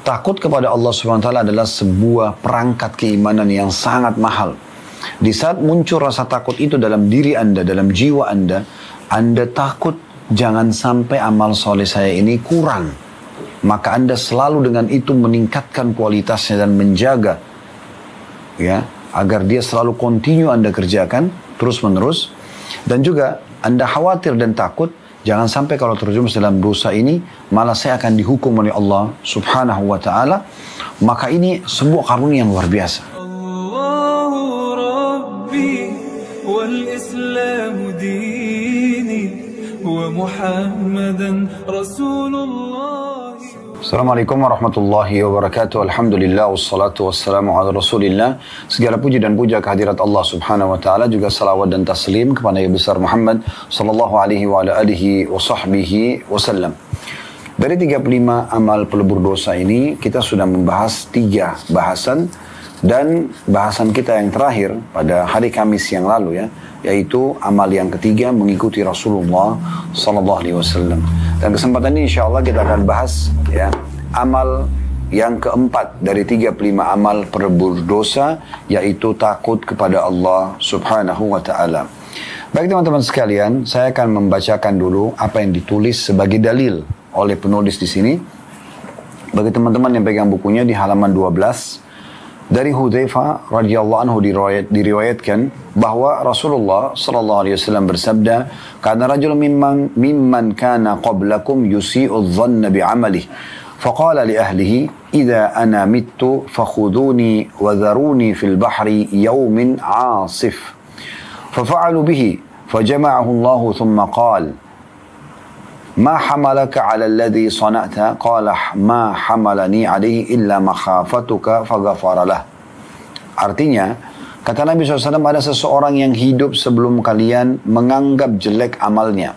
Takut kepada Allah SWT adalah sebuah perangkat keimanan yang sangat mahal. Di saat muncul rasa takut itu dalam diri Anda, dalam jiwa Anda takut jangan sampai amal soleh saya ini kurang. Maka Anda selalu dengan itu meningkatkan kualitasnya dan menjaga, ya, agar dia selalu continue Anda kerjakan terus menerus. Dan juga Anda khawatir dan takut jangan sampai kalau terjerumus dalam dosa ini malah saya akan dihukum oleh Allah Subhanahu wa taala. Maka ini sebuah karunia yang luar biasa. Allahu Rabbi wal Islam dini wa Muhammadan Rasulullah. Assalamualaikum warahmatullahi wabarakatuh. Alhamdulillah wassalatu wassalamu ala Rasulillah. Segala puji dan puja kehadirat Allah Subhanahu wa taala, juga salawat dan taslim kepada Nabi besar Muhammad sallallahu alaihi wa ala alihi wa sahbihi wasallam. Dari 35 amal pelebur dosa ini kita sudah membahas 3 bahasan, dan bahasan kita yang terakhir pada hari Kamis yang lalu, ya, yaitu amal yang ketiga, mengikuti Rasulullah sallallahu alaihi wasallam. Dan kesempatan ini insya Allah kita akan bahas, ya, amal yang keempat dari 35 amal pelebur dosa, yaitu takut kepada Allah Subhanahu wa taala. Baik teman-teman sekalian, saya akan membacakan dulu apa yang ditulis sebagai dalil oleh penulis di sini. Bagi teman-teman yang pegang bukunya di halaman 12, dari Hudzaifah radhiyallahu anhu diriwayatkan bahwa Rasulullah sallallahu alaihi wasallam bersabda, "Kana rajulun mimman kana qablakum yusi'u adh-dhanna bi'amalihi, faqala li ahlihi, idza ana mittu fakhuduni wa dharuni fil bahri yawmin 'asif." Fafa'alu bihi, fajama'ahu Allah thumma qala, "Ma hamalaka 'ala alladhi sana'ta?" Qala, "Ma hamalani 'alaihi illa makhafatuka faghfara lah." Artinya, kata Nabi SAW, ada seseorang yang hidup sebelum kalian menganggap jelek amalnya.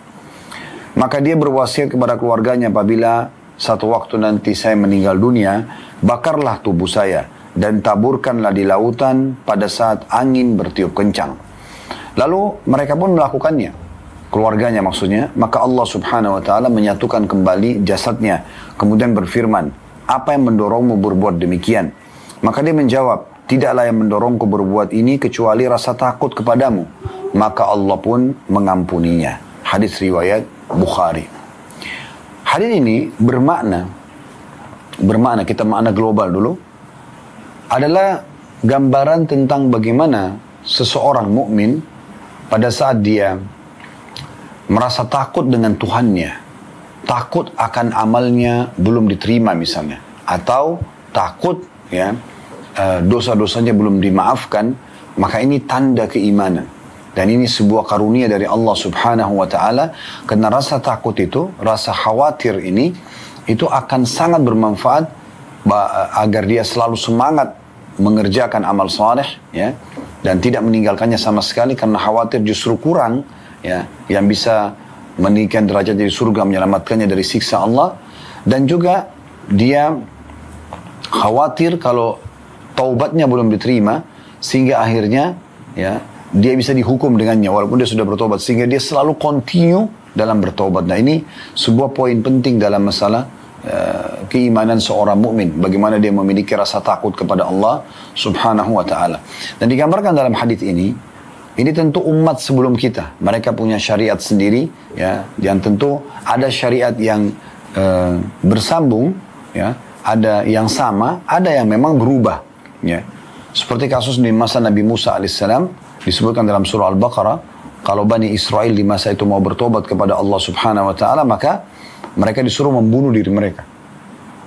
Maka dia berwasiat kepada keluarganya, apabila satu waktu nanti saya meninggal dunia, bakarlah tubuh saya dan taburkanlah di lautan pada saat angin bertiup kencang. Lalu mereka pun melakukannya, keluarganya maksudnya. Maka Allah Subhanahu wa taala menyatukan kembali jasadnya, kemudian berfirman, "Apa yang mendorongmu berbuat demikian?" Maka dia menjawab, "Tidaklah yang mendorongku berbuat ini kecuali rasa takut kepadamu." Maka Allah pun mengampuninya. Hadis riwayat Bukhari. Hadis ini bermakna, kita makna global dulu, adalah gambaran tentang bagaimana seseorang mukmin pada saat dia merasa takut dengan Tuhannya, takut akan amalnya belum diterima misalnya, atau takut, ya, dosa-dosanya belum dimaafkan, maka ini tanda keimanan. Dan ini sebuah karunia dari Allah Subhanahu wa taala, karena rasa takut itu, rasa khawatir ini, itu akan sangat bermanfaat agar dia selalu semangat mengerjakan amal saleh, ya, dan tidak meninggalkannya sama sekali, karena khawatir justru kurang, ya, yang bisa meninggikan derajat dari surga, menyelamatkannya dari siksa Allah. Dan juga dia khawatir kalau taubatnya belum diterima, sehingga akhirnya, ya, dia bisa dihukum dengannya walaupun dia sudah bertobat, sehingga dia selalu continue dalam bertobat. Nah, ini sebuah poin penting dalam masalah keimanan seorang mukmin, bagaimana dia memiliki rasa takut kepada Allah Subhanahu wa taala. Dan digambarkan dalam hadis ini tentu umat sebelum kita, mereka punya syariat sendiri, ya, yang tentu ada syariat yang bersambung, ya, ada yang sama, ada yang memang berubah, ya. Seperti kasus di masa Nabi Musa alaihissalam, disebutkan dalam surah Al-Baqarah, kalau Bani Israel di masa itu mau bertobat kepada Allah Subhanahu wa taala, maka mereka disuruh membunuh diri mereka.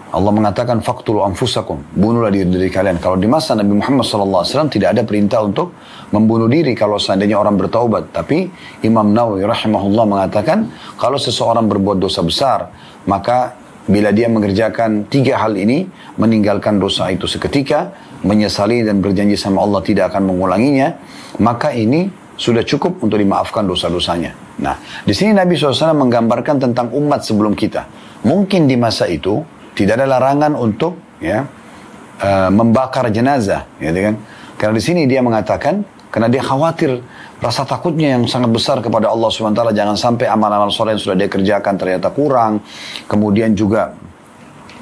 Allah mengatakan, "Faqtulu anfusakum," bunuhlah diri kalian. Kalau di masa Nabi Muhammad SAW tidak ada perintah untuk membunuh diri kalau seandainya orang bertaubat. Tapi Imam Nawawi rahimahullah mengatakan, kalau seseorang berbuat dosa besar, maka bila dia mengerjakan 3 hal ini, meninggalkan dosa itu seketika, menyesali dan berjanji sama Allah tidak akan mengulanginya, maka ini sudah cukup untuk dimaafkan dosa-dosanya. Nah, di sini Nabi SAW menggambarkan tentang umat sebelum kita. Mungkin di masa itu tidak ada larangan untuk, ya, membakar jenazah, gitu kan? Karena di sini dia mengatakan, karena dia khawatir rasa takutnya yang sangat besar kepada Allah SWT, jangan sampai amal-amal soleh yang sudah dia kerjakan ternyata kurang. Kemudian juga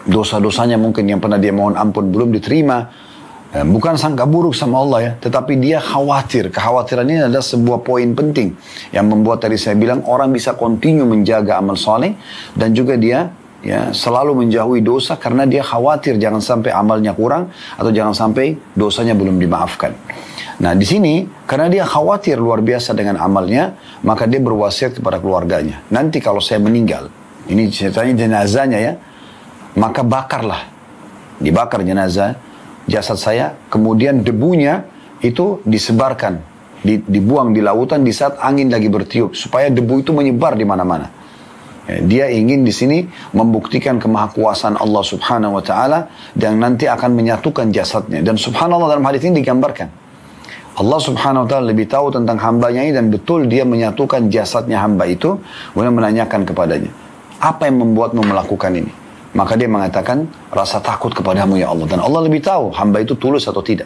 dosa-dosanya mungkin yang pernah dia mohon ampun belum diterima. Bukan sangka buruk sama Allah ya, tetapi dia khawatir. Kekhawatiran ini adalah sebuah poin penting yang membuat tadi saya bilang orang bisa continue menjaga amal soleh dan juga dia ya selalu menjauhi dosa karena dia khawatir jangan sampai amalnya kurang atau jangan sampai dosanya belum dimaafkan. Nah di sini karena dia khawatir luar biasa dengan amalnya, maka dia berwasiat kepada keluarganya. Nanti kalau saya meninggal, ini ceritanya jenazahnya ya, maka bakarlah, dibakar jenazah. Jasad saya, kemudian debunya itu disebarkan, dibuang di lautan di saat angin lagi bertiup, supaya debu itu menyebar di mana-mana. Dia ingin di sini membuktikan kemahakuasaan Allah Subhanahu Wa Taala dan nanti akan menyatukan jasadnya. Dan Subhanallah dalam hadis ini digambarkan, Allah Subhanahu Wa Taala lebih tahu tentang hambanya ini dan betul dia menyatukan jasadnya hamba itu. Kemudian menanyakan kepadanya, apa yang membuatmu melakukan ini? Maka dia mengatakan, rasa takut kepadamu ya Allah. Dan Allah lebih tahu hamba itu tulus atau tidak.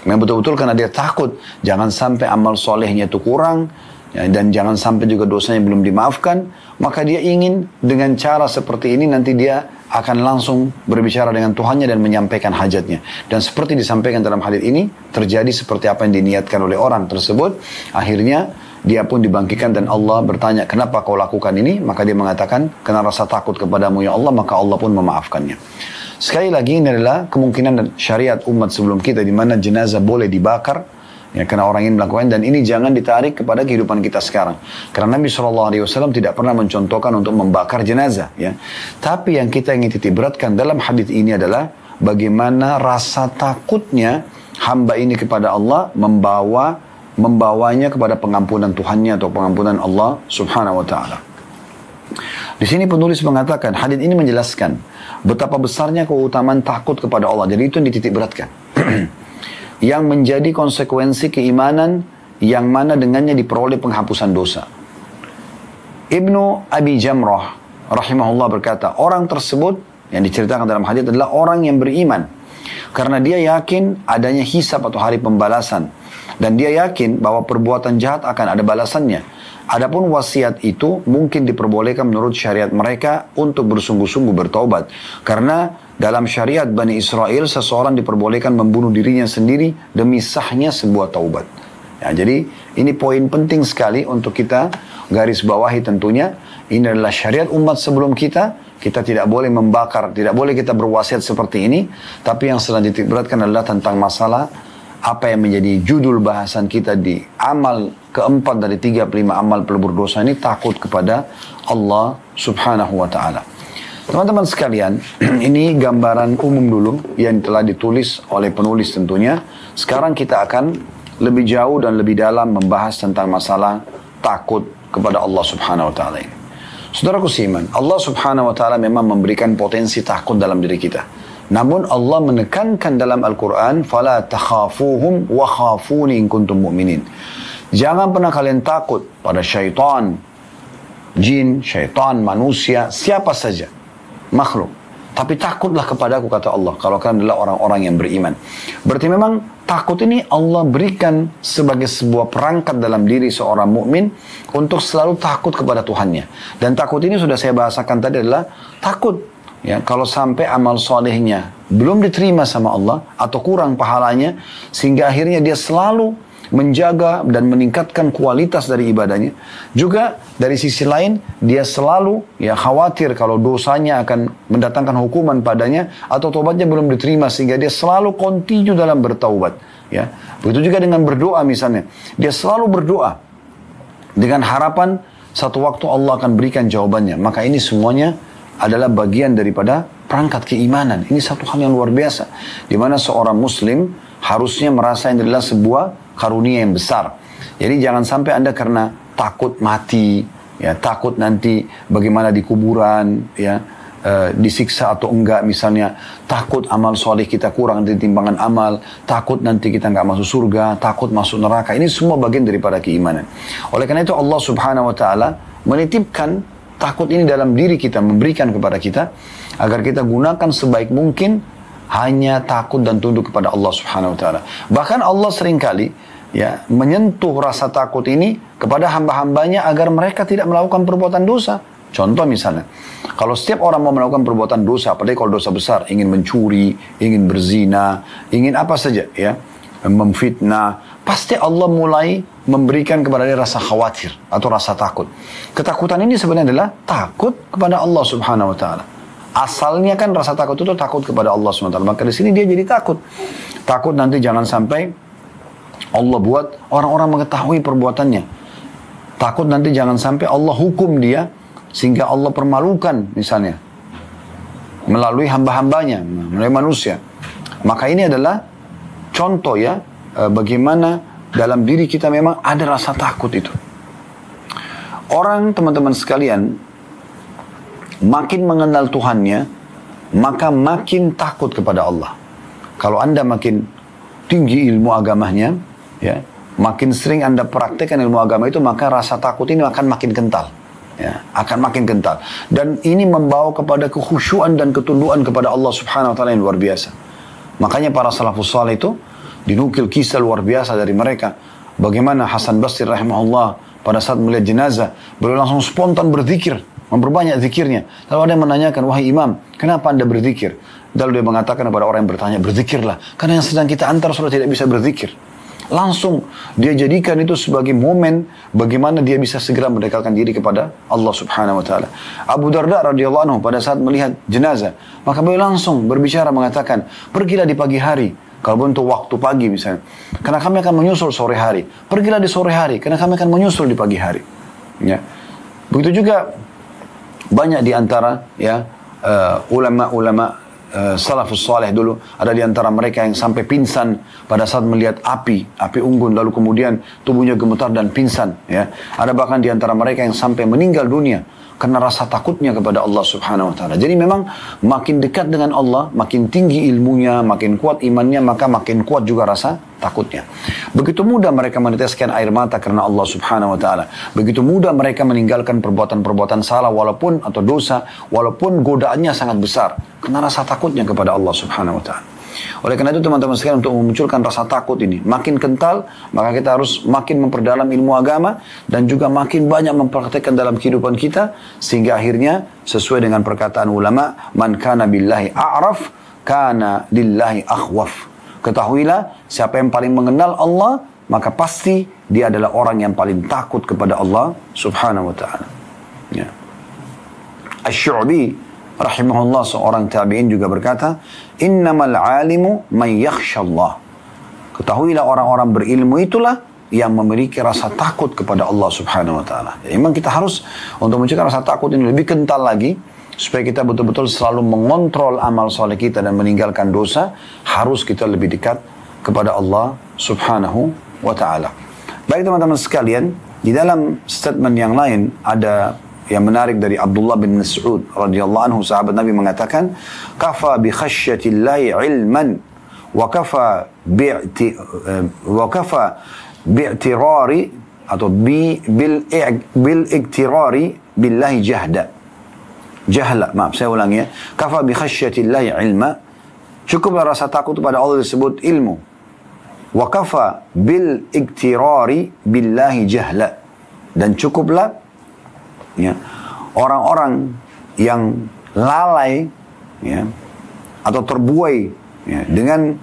Memang betul-betul karena dia takut. Jangan sampai amal solehnya itu kurang. Ya, dan jangan sampai juga dosanya belum dimaafkan. Maka dia ingin dengan cara seperti ini nanti dia akan langsung berbicara dengan Tuhannya dan menyampaikan hajatnya. Dan seperti disampaikan dalam hadis ini, terjadi seperti apa yang diniatkan oleh orang tersebut. Akhirnya dia pun dibangkitkan dan Allah bertanya, kenapa kau lakukan ini? Maka dia mengatakan, karena rasa takut kepadamu ya Allah, maka Allah pun memaafkannya. Sekali lagi ini adalah kemungkinan dan syariat umat sebelum kita di mana jenazah boleh dibakar, ya, karena orang ingin melakukan, dan ini jangan ditarik kepada kehidupan kita sekarang. Karena Nabi SAW tidak pernah mencontohkan untuk membakar jenazah. Ya. Tapi yang kita ingin titik beratkan dalam hadis ini adalah bagaimana rasa takutnya hamba ini kepada Allah membawanya kepada pengampunan Tuhannya atau pengampunan Allah Subhanahu Wa Taala. Di sini penulis mengatakan, hadis ini menjelaskan betapa besarnya keutamaan takut kepada Allah. Jadi itu yang dititik beratkan. Yang menjadi konsekuensi keimanan yang mana dengannya diperoleh penghapusan dosa. Ibnu Abi Jamrah rahimahullah berkata, orang tersebut yang diceritakan dalam hadis adalah orang yang beriman. Karena dia yakin adanya hisab atau hari pembalasan. Dan dia yakin bahwa perbuatan jahat akan ada balasannya. Adapun wasiat itu mungkin diperbolehkan menurut syariat mereka untuk bersungguh-sungguh bertaubat. Karena dalam syariat Bani Israel seseorang diperbolehkan membunuh dirinya sendiri demi sahnya sebuah taubat. Ya, jadi ini poin penting sekali untuk kita garis bawahi tentunya. Ini adalah syariat umat sebelum kita. Kita tidak boleh membakar, tidak boleh kita berwasiat seperti ini. Tapi yang sedang dititikberatkan adalah tentang masalah apa yang menjadi judul bahasan kita di amal keempat dari 35 amal pelebur dosa ini, takut kepada Allah Subhanahu Wa Taala. Teman-teman sekalian, ini gambaran umum dulu yang telah ditulis oleh penulis tentunya. Sekarang kita akan lebih jauh dan lebih dalam membahas tentang masalah takut kepada Allah Subhanahu Wa Taala ini. Saudaraku seiman, Allah Subhanahu Wa Taala memang memberikan potensi takut dalam diri kita. Namun Allah menekankan dalam Al-Quran, فَلَا تَخَافُوهُمْ وَخَافُونِ إِن كُنْتُمْ مُؤْمِنِينَ. Jangan pernah kalian takut pada syaitan, jin, syaitan, manusia, siapa saja, makhluk. Tapi takutlah kepadaku, kata Allah, kalau kalian adalah orang-orang yang beriman. Berarti memang takut ini Allah berikan sebagai sebuah perangkat dalam diri seorang mukmin untuk selalu takut kepada Tuhannya. Dan takut ini sudah saya bahasakan tadi adalah takut. Ya, kalau sampai amal solehnya belum diterima sama Allah atau kurang pahalanya, sehingga akhirnya dia selalu menjaga dan meningkatkan kualitas dari ibadahnya. Juga dari sisi lain dia selalu khawatir kalau dosanya akan mendatangkan hukuman padanya atau tobatnya belum diterima, sehingga dia selalu continue dalam bertaubat. Ya, begitu juga dengan berdoa misalnya, dia selalu berdoa dengan harapan satu waktu Allah akan berikan jawabannya. Maka ini semuanya adalah bagian daripada perangkat keimanan. Ini satu hal yang luar biasa, di mana seorang muslim harusnya merasa ini adalah sebuah karunia yang besar. Jadi jangan sampai Anda karena takut mati, ya, takut nanti bagaimana di kuburan, ya, disiksa atau enggak misalnya, takut amal soleh kita kurang dari timbangan amal, takut nanti kita enggak masuk surga, takut masuk neraka. Ini semua bagian daripada keimanan. Oleh karena itu Allah Subhanahu Wa Taala menitipkan takut ini dalam diri kita, memberikan kepada kita agar kita gunakan sebaik mungkin hanya takut dan tunduk kepada Allah Subhanahu Wa Taala. Bahkan Allah seringkali menyentuh rasa takut ini kepada hamba-hambanya agar mereka tidak melakukan perbuatan dosa. Contoh misalnya, kalau setiap orang mau melakukan perbuatan dosa, apalagi kalau dosa besar, ingin mencuri, ingin berzina, ingin apa saja, ya, memfitnah, pasti Allah mulai memberikan kepada dia rasa khawatir atau rasa takut. Ketakutan ini sebenarnya adalah takut kepada Allah Subhanahu Wa Taala. Asalnya kan rasa takut itu takut kepada Allah Subhanahu Wa Taala. Maka di sini dia jadi takut. Takut nanti jangan sampai Allah buat orang-orang mengetahui perbuatannya. Takut nanti jangan sampai Allah hukum dia sehingga Allah permalukan misalnya melalui hamba-hambanya, melalui manusia. Maka ini adalah contoh ya bagaimana dalam diri kita memang ada rasa takut itu. Orang teman-teman sekalian makin mengenal Tuhannya, maka makin takut kepada Allah. Kalau Anda makin tinggi ilmu agamanya, ya, makin sering Anda praktekkan ilmu agama itu, maka rasa takut ini akan makin kental. Ya, akan makin kental. Dan ini membawa kepada kekhusyuan dan ketundukan kepada Allah Subhanahu Wa Taala yang luar biasa. Makanya para salafus saleh itu dinukil kisah luar biasa dari mereka. Bagaimana Hasan Basri rahimahullah pada saat melihat jenazah, beliau langsung spontan berzikir, memperbanyak zikirnya. Lalu ada yang menanyakan, wahai imam, kenapa anda berzikir? Lalu dia mengatakan kepada orang yang bertanya, berzikirlah. Karena yang sedang kita antar sudah tidak bisa berzikir. Langsung dia jadikan itu sebagai momen bagaimana dia bisa segera mendekatkan diri kepada Allah Subhanahu Wa Taala. Abu Darda radhiyallahu anhu pada saat melihat jenazah, maka beliau langsung berbicara mengatakan, pergilah di pagi hari, kalau untuk waktu pagi misalnya, karena kami akan menyusul sore hari. Pergilah di sore hari, karena kami akan menyusul di pagi hari. Ya, begitu juga banyak di antara ya ulama-ulama salafus saleh dulu, ada di antara mereka yang sampai pingsan pada saat melihat api unggun, lalu kemudian tubuhnya gemetar dan pingsan, ya. Ada bahkan di antara mereka yang sampai meninggal dunia karena rasa takutnya kepada Allah Subhanahu Wa Taala. Jadi memang makin dekat dengan Allah, makin tinggi ilmunya, makin kuat imannya, maka makin kuat juga rasa takutnya. Begitu mudah mereka meneteskan air mata karena Allah Subhanahu Wa Taala. Begitu mudah mereka meninggalkan perbuatan-perbuatan salah walaupun atau dosa, walaupun godaannya sangat besar, karena rasa takutnya kepada Allah Subhanahu Wa Taala. Oleh karena itu teman-teman sekalian, untuk memunculkan rasa takut ini makin kental, maka kita harus makin memperdalam ilmu agama dan juga makin banyak mempraktekkan dalam kehidupan kita, sehingga akhirnya sesuai dengan perkataan ulama, man kana billahi a'raf kana lillahi akhwaf. Ketahuilah, siapa yang paling mengenal Allah, maka pasti dia adalah orang yang paling takut kepada Allah Subhanahu Wa Taala. Ya. Asy-Syu'bi rahimahullah, seorang tabi'in, juga berkata, innamal alimu man yakhshallah. Ketahuilah, orang-orang berilmu itulah yang memiliki rasa takut kepada Allah Subhanahu Wa Taala. Ya, memang kita harus untuk mencegah rasa takut ini lebih kental lagi, supaya kita betul-betul selalu mengontrol amal soleh kita dan meninggalkan dosa. Harus kita lebih dekat kepada Allah Subhanahu Wa Taala. Baik teman-teman sekalian, di dalam statement yang lain ada yang menarik dari Abdullah bin Mas'ud radhiyallahu anhu, sahabat Nabi, mengatakan, kafa bi khasyatillahi ilman wa kafa bi'tirari atau bil iktirari billahi jahla, maaf saya ulangi ya, kafa bi khasyatillahi ilma, cukuplah rasa takut kepada Allah disebut ilmu, wa kafa bil iktirari billahi jahla, dan cukuplah ya, orang-orang yang lalai ya, atau terbuai ya, dengan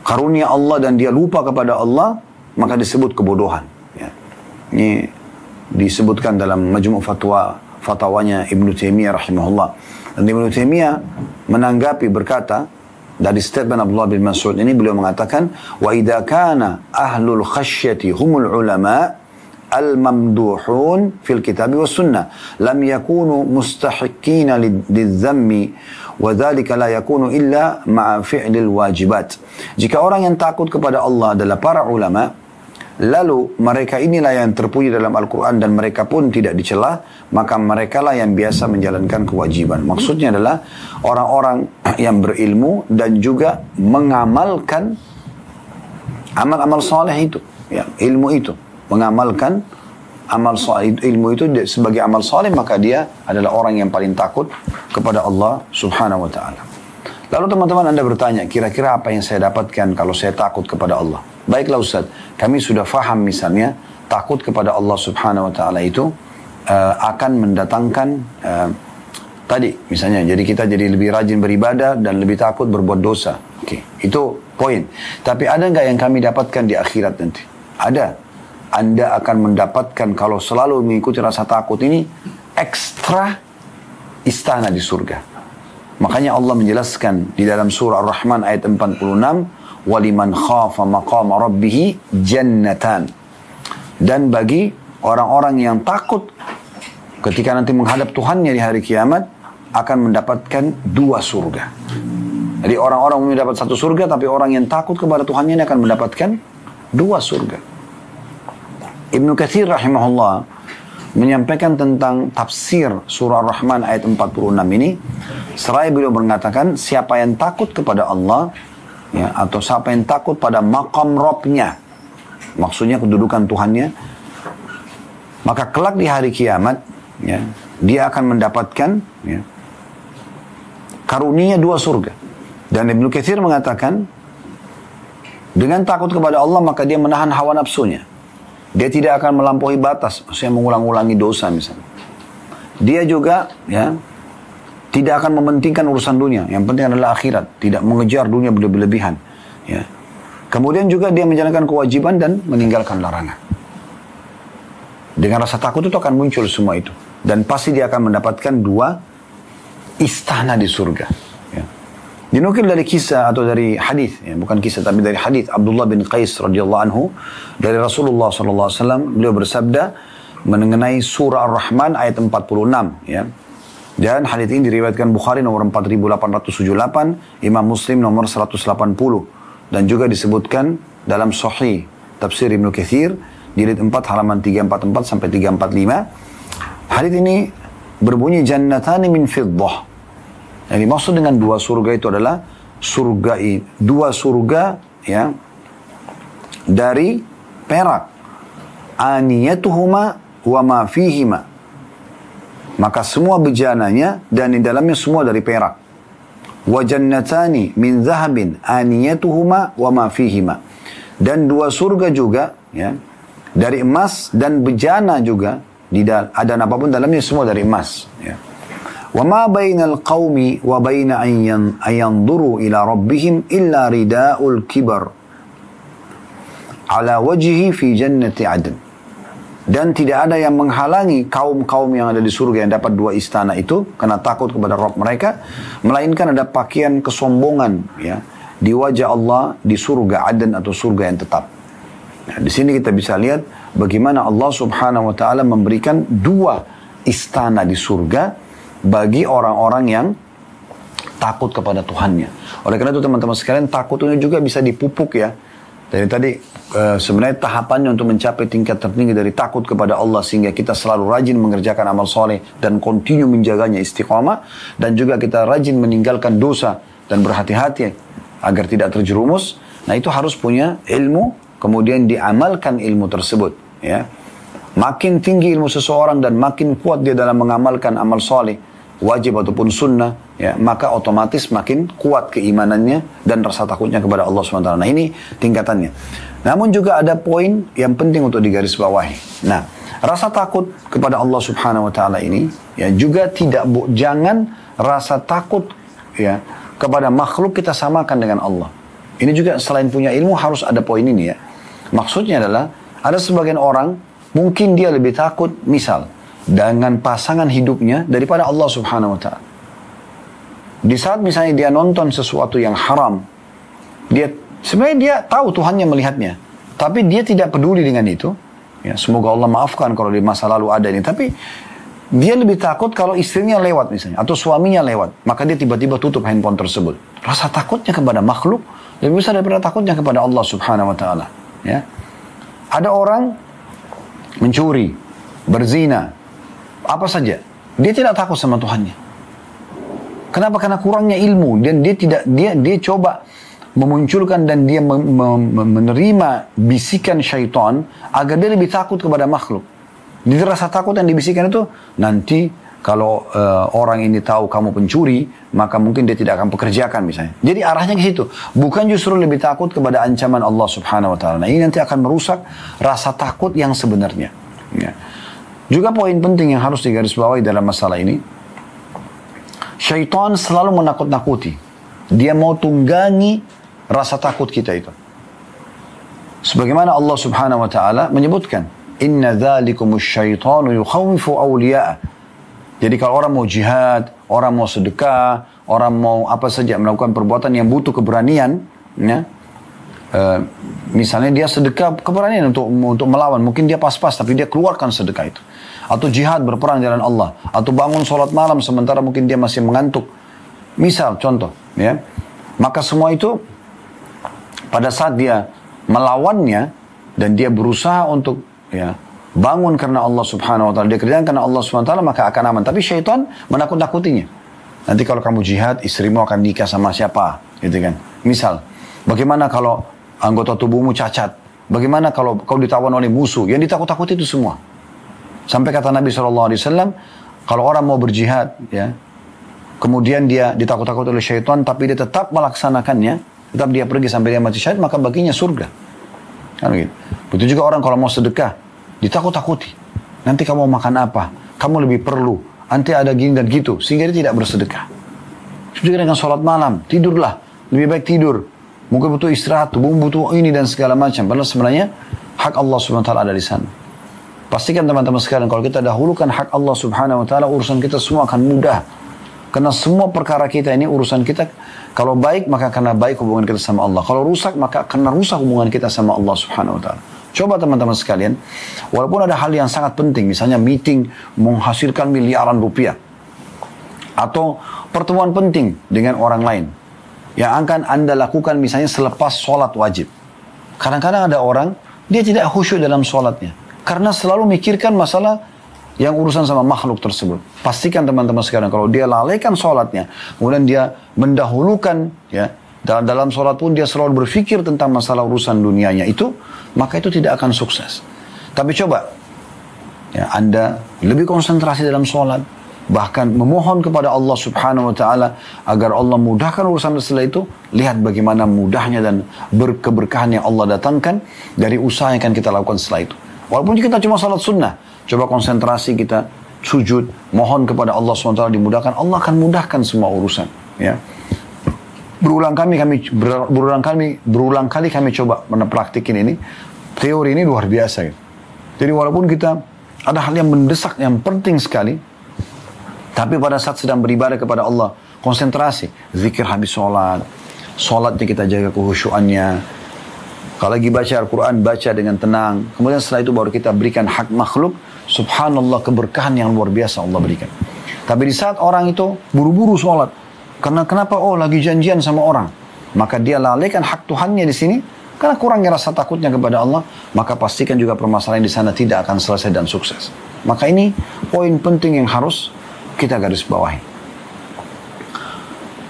karunia Allah dan dia lupa kepada Allah, maka disebut kebodohan ya. Ini disebutkan dalam Majmu' Fatwanya Ibnu Taimiyah rahimahullah. Dan Ibnu Taimiyah menanggapi berkata, dari statement Abdullah bin Mas'ud ini beliau mengatakan, wa idza kana ahlul khasyati humul ulama al-mamduhun fil kitab wa sunnah lam yakunu mustahiqina lidh-dhammi wa dhalika la yakunu illa ma'a fi'lil wajibat. Jika orang yang takut kepada Allah adalah para ulama, lalu mereka inilah yang terpuji dalam Al-Quran dan mereka pun tidak dicela, maka mereka lah yang biasa menjalankan kewajiban. Maksudnya adalah orang-orang yang berilmu dan juga mengamalkan amal-amal saleh itu, ya, ilmu itu, mengamalkan amal saleh, ilmu itu sebagai amal saleh, maka dia adalah orang yang paling takut kepada Allah Subhanahu Wa Taala. Lalu teman-teman Anda bertanya, kira-kira apa yang saya dapatkan kalau saya takut kepada Allah? Baiklah Ustaz, kami sudah faham misalnya takut kepada Allah Subhanahu Wa Taala itu akan mendatangkan tadi misalnya, jadi kita jadi lebih rajin beribadah dan lebih takut berbuat dosa. Oke, itu poin. Tapi ada nggak yang kami dapatkan di akhirat nanti? Ada. Anda akan mendapatkan kalau selalu mengikuti rasa takut ini ekstra istana di surga. Makanya Allah menjelaskan di dalam surah Ar-Rahman ayat 46, waliman khafa maqama rabbih jannatan. Dan bagi orang-orang yang takut ketika nanti menghadap Tuhannya di hari kiamat akan mendapatkan 2 surga. Jadi orang-orang mendapat 1 surga, tapi orang yang takut kepada Tuhannya ini akan mendapatkan 2 surga. Ibnu Katsir rahimahullah menyampaikan tentang tafsir surah Ar-Rahman ayat 46 ini. Seraya beliau mengatakan, siapa yang takut kepada Allah, ya, atau siapa yang takut pada maqam Rabb-nya, maksudnya kedudukan Tuhannya, maka kelak di hari kiamat, ya, dia akan mendapatkan, ya, karunia 2 surga. Dan Ibnu Katsir mengatakan, dengan takut kepada Allah maka dia menahan hawa nafsunya. Dia tidak akan melampaui batas, maksudnya mengulang-ulangi dosa misalnya. Dia juga, ya, tidak akan mementingkan urusan dunia. Yang penting adalah akhirat, tidak mengejar dunia berlebihan. Ya. Kemudian juga dia menjalankan kewajiban dan meninggalkan larangan. Dengan rasa takut itu akan muncul semua itu. Dan pasti dia akan mendapatkan 2 istana di surga. Ya. Dinukil dari kisah atau dari hadis, ya, bukan kisah tapi dari hadis Abdullah bin Qais radhiyallahu anhu dari Rasulullah sallallahu alaihi wasallam, beliau bersabda mengenai surah Ar-Rahman ayat 46, ya. Dan hadis ini diriwayatkan Bukhari nomor 4878, Imam Muslim nomor 180, dan juga disebutkan dalam Sahih Tafsir Ibnu Katsir jilid 4 halaman 344 sampai 345. Hadis ini berbunyi jannatani min fiddah. Yang dimaksud dengan 2 surga itu adalah 2 surga, ya, dari perak. Aniyatuhuma wa ma fihima. Maka semua bejananya dan di dalamnya semua dari perak. Wa jannatani min zahabin aniyatuhuma wa ma fihima. Dan 2 surga juga, ya, dari emas dan bejana juga, ada apapun dalamnya semua dari emas, ya. Wa ma bainal qaumi wa baina an yanzuru ila rabbihim illa rida'ul kibar ala wajhi fi jannati adn. Dan tidak ada yang menghalangi kaum-kaum yang ada di surga yang dapat 2 istana itu karena takut kepada Rabb mereka, melainkan ada pakaian kesombongan, ya, di wajah Allah di surga Aden atau surga yang tetap. Nah, di sini kita bisa lihat bagaimana Allah Subhanahu wa taala memberikan 2 istana di surga bagi orang-orang yang takut kepada Tuhannya. Oleh karena itu teman-teman sekalian, takut ini juga bisa dipupuk, ya. Dari tadi sebenarnya tahapannya untuk mencapai tingkat tertinggi dari takut kepada Allah sehingga kita selalu rajin mengerjakan amal soleh dan continue menjaganya istiqamah, dan juga kita rajin meninggalkan dosa dan berhati-hati agar tidak terjerumus. Nah, itu harus punya ilmu, kemudian diamalkan ilmu tersebut, ya. Makin tinggi ilmu seseorang dan makin kuat dia dalam mengamalkan amal soleh, wajib ataupun sunnah, ya, maka otomatis makin kuat keimanannya dan rasa takutnya kepada Allah SWT. Nah, ini tingkatannya. Namun juga ada poin yang penting untuk digarisbawahi. Nah, rasa takut kepada Allah Subhanahu Wa Taala ini, ya, juga jangan rasa takut, ya, kepada makhluk kita samakan dengan Allah. Ini juga selain punya ilmu harus ada poin ini, ya. Maksudnya adalah ada sebagian orang mungkin dia lebih takut misal dengan pasangan hidupnya daripada Allah Subhanahu Wa Taala. Di saat misalnya dia nonton sesuatu yang haram, sebenarnya dia tahu Tuhannya melihatnya, tapi dia tidak peduli dengan itu. Ya, semoga Allah maafkan kalau di masa lalu ada ini. Tapi dia lebih takut kalau istrinya lewat misalnya, atau suaminya lewat, maka dia tiba-tiba tutup handphone tersebut. Rasa takutnya kepada makhluk lebih besar daripada takutnya kepada Allah Subhanahu Wa Taala. Ya, ada orang mencuri, berzina, apa saja, dia tidak takut sama Tuhannya. Kenapa? Karena kurangnya ilmu, dan dia coba memunculkan dan dia menerima bisikan syaitan agar dia lebih takut kepada makhluk. Jadi rasa takut yang dibisikkan itu, nanti kalau orang ini tahu kamu pencuri, maka mungkin dia tidak akan pekerjakan misalnya. Jadi arahnya ke situ, bukan justru lebih takut kepada ancaman Allah Subhanahu Wa Taala. Nah, ini nanti akan merusak rasa takut yang sebenarnya. Ya. Juga poin penting yang harus digarisbawahi dalam masalah ini, syaitan selalu menakut-nakuti. Dia mau tunggangi rasa takut kita itu. Sebagaimana Allah Subhanahu wa taala menyebutkan, "Inna dzalikumus syaitanu yukhawifu awliya'a." Jadi kalau orang mau jihad, orang mau sedekah, orang mau apa saja melakukan perbuatan yang butuh keberanian, ya. Misalnya dia sedekah keberanian untuk melawan, mungkin dia pas-pas tapi dia keluarkan sedekah itu. Atau jihad berperang di jalan Allah, atau bangun sholat malam sementara mungkin dia masih mengantuk. Misal contoh, ya. Maka semua itu pada saat dia melawannya dan dia berusaha untuk ya bangun karena Allah Subhanahu wa taala, dia kerjakan karena Allah Subhanahu wa taala, maka akan aman. Tapi syaitan menakut-nakutinya. Nanti kalau kamu jihad, istrimu akan nikah sama siapa, gitu kan. Misal, bagaimana kalau anggota tubuhmu cacat? Bagaimana kalau kau ditawan oleh musuh? Yang ditakut-takuti itu semua. Sampai kata Nabi SAW, kalau orang mau berjihad, ya, kemudian dia ditakut-takuti oleh syaitan, tapi dia tetap melaksanakannya, tetap dia pergi sampai dia mati syahid, maka baginya surga. Kan begitu. Begitu juga orang kalau mau sedekah, ditakut-takuti. Nanti kamu mau makan apa? Kamu lebih perlu. Nanti ada gini dan gitu. Sehingga dia tidak bersedekah. Juga dengan sholat malam. Tidurlah. Lebih baik tidur. Mungkin butuh istirahat. Tubuh butuh ini dan segala macam. Padahal sebenarnya hak Allah Subhanahu wa taala ada di sana. Pastikan teman-teman sekalian, kalau kita dahulukan hak Allah Subhanahu wa taala, urusan kita semua akan mudah. Karena semua perkara kita ini, urusan kita, kalau baik, maka karena baik hubungan kita sama Allah. Kalau rusak, maka karena rusak hubungan kita sama Allah Subhanahu wa taala. Coba teman-teman sekalian, walaupun ada hal yang sangat penting, misalnya meeting menghasilkan miliaran rupiah, atau pertemuan penting dengan orang lain, yang akan Anda lakukan misalnya selepas sholat wajib. Kadang-kadang ada orang, dia tidak khusyuk dalam sholatnya. Karena selalu mikirkan masalah yang urusan sama makhluk tersebut. Pastikan teman-teman sekalian, kalau dia lalaikan sholatnya, kemudian dia mendahulukan, ya, dalam sholat pun dia selalu berpikir tentang masalah urusan dunianya itu, maka itu tidak akan sukses. Tapi coba, ya, Anda lebih konsentrasi dalam sholat, bahkan memohon kepada Allah Subhanahu wa taala agar Allah mudahkan urusan setelah itu. Lihat bagaimana mudahnya dan berkeberkahan yang Allah datangkan dari usaha yang akan kita lakukan setelah itu. Walaupun kita cuma salat sunnah, coba konsentrasi kita, sujud, mohon kepada Allah SWT dimudahkan, Allah akan mudahkan semua urusan. Ya. Berulang kali kami coba praktikin ini, teori ini luar biasa. Gitu. Jadi walaupun kita ada hal yang mendesak, yang penting sekali, tapi pada saat sedang beribadah kepada Allah, konsentrasi, zikir habis sholatnya kita jaga kehusyuannya. Kalau lagi baca Al-Quran, baca dengan tenang. Kemudian setelah itu baru kita berikan hak makhluk. Subhanallah, keberkahan yang luar biasa Allah berikan. Tapi di saat orang itu buru-buru sholat. Karena kenapa? Oh, lagi janjian sama orang. Maka dia lalaikan hak Tuhannya di sini. Karena kurangnya rasa takutnya kepada Allah. Maka pastikan juga permasalahan di sana tidak akan selesai dan sukses. Maka ini poin penting yang harus kita garis bawahi.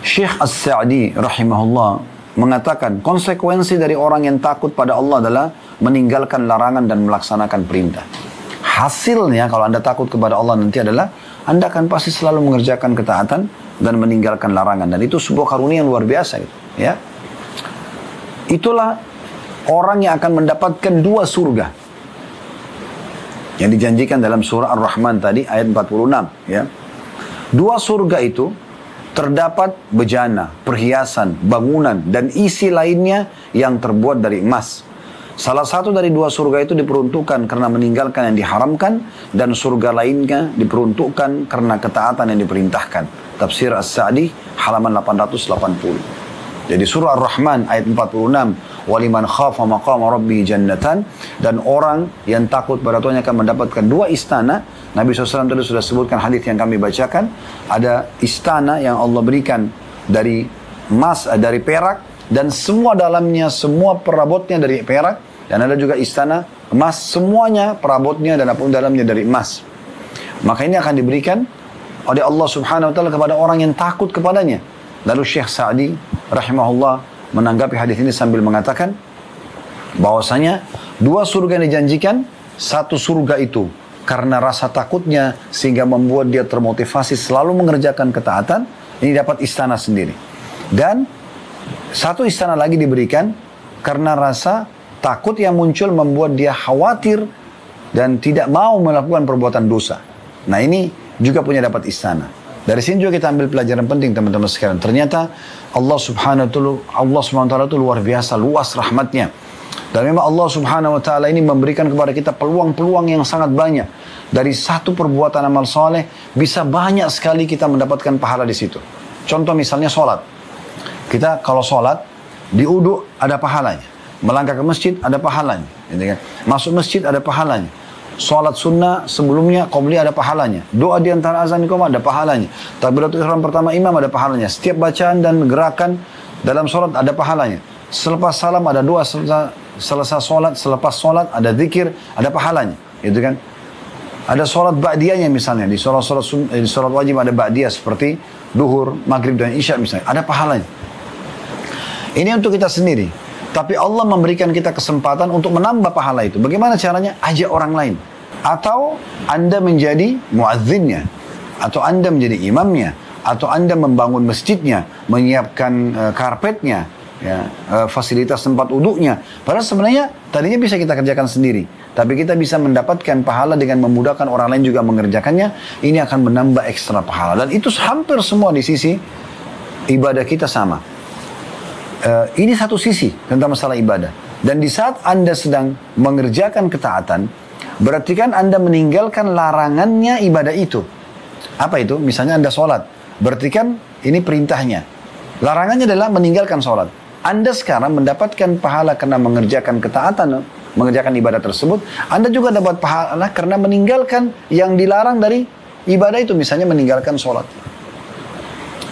Syekh As-Sa'di rahimahullah mengatakan konsekuensi dari orang yang takut pada Allah adalah meninggalkan larangan dan melaksanakan perintah. Hasilnya kalau Anda takut kepada Allah nanti adalah Anda akan pasti selalu mengerjakan ketaatan dan meninggalkan larangan. Dan itu sebuah karunia yang luar biasa. Gitu, ya. Itulah orang yang akan mendapatkan 2 surga. Yang dijanjikan dalam surah Ar-Rahman tadi ayat 46. Ya. 2 surga itu terdapat bejana, perhiasan, bangunan, dan isi lainnya yang terbuat dari emas. Salah satu dari 2 surga itu diperuntukkan karena meninggalkan yang diharamkan, dan surga lainnya diperuntukkan karena ketaatan yang diperintahkan. Tafsir As-Sa'di halaman 880. Jadi surah Ar-Rahman ayat 46, waliman khafa maqama rabbih jannatan, dan orang yang takut pada Tuhan akan mendapatkan 2 istana. Nabi SAW tadi sudah sebutkan hadis yang kami bacakan. Ada istana yang Allah berikan dari emas, dari perak, dan semua dalamnya, semua perabotnya dari perak. Dan ada juga istana emas, semuanya perabotnya dan apapun dalamnya dari emas. Maka ini akan diberikan oleh Allah Subhanahu wa taala kepada orang yang takut kepadanya. Lalu Syekh Sa'di rahimahullah menanggapi hadis ini sambil mengatakan bahwasanya 2 surga yang dijanjikan, 1 surga itu karena rasa takutnya sehingga membuat dia termotivasi selalu mengerjakan ketaatan, ini dapat istana sendiri. Dan 1 istana lagi diberikan karena rasa takut yang muncul membuat dia khawatir dan tidak mau melakukan perbuatan dosa. Nah ini juga punya dapat istana. Dari sini juga kita ambil pelajaran penting teman-teman sekalian. Ternyata Allah Subhanahu wa Ta'ala itu luar biasa, luas rahmatnya. Dan memang Allah Subhanahu wa Ta'ala ini memberikan kepada kita peluang-peluang yang sangat banyak. Dari satu perbuatan amal soleh bisa banyak sekali kita mendapatkan pahala di situ. Contoh misalnya sholat. Kita kalau sholat di wudu ada pahalanya. Melangkah ke masjid ada pahalanya. Masuk masjid ada pahalanya. Sholat sunnah sebelumnya qabli ada pahalanya. Doa di antara azan iqamah ada pahalanya. Takbiratul ihram pertama imam ada pahalanya. Setiap bacaan dan gerakan dalam sholat ada pahalanya. Selepas salam ada doa, selesai sholat, selepas sholat ada zikir, ada pahalanya. Gitu kan? Ada sholat ba'diyahnya misalnya. Di sholat wajib ada ba'diyah seperti duhur, maghrib dan isya misalnya. Ada pahalanya. Ini untuk kita sendiri. Tapi Allah memberikan kita kesempatan untuk menambah pahala itu. Bagaimana caranya? Ajak orang lain. Atau Anda menjadi muazzinnya. Atau Anda menjadi imamnya. Atau Anda membangun masjidnya. Menyiapkan karpetnya. Ya, fasilitas tempat uduknya. Padahal sebenarnya tadinya bisa kita kerjakan sendiri. Tapi kita bisa mendapatkan pahala dengan memudahkan orang lain juga mengerjakannya. Ini akan menambah ekstra pahala. Dan itu hampir semua di sisi ibadah kita sama. Ini satu sisi tentang masalah ibadah. Dan di saat Anda sedang mengerjakan ketaatan, berarti kan Anda meninggalkan larangannya ibadah itu. Apa itu? Misalnya Anda sholat. Berarti kan ini perintahnya. Larangannya adalah meninggalkan sholat. Anda sekarang mendapatkan pahala karena mengerjakan ketaatan, mengerjakan ibadah tersebut. Anda juga dapat pahala karena meninggalkan yang dilarang dari ibadah itu. Misalnya meninggalkan sholat.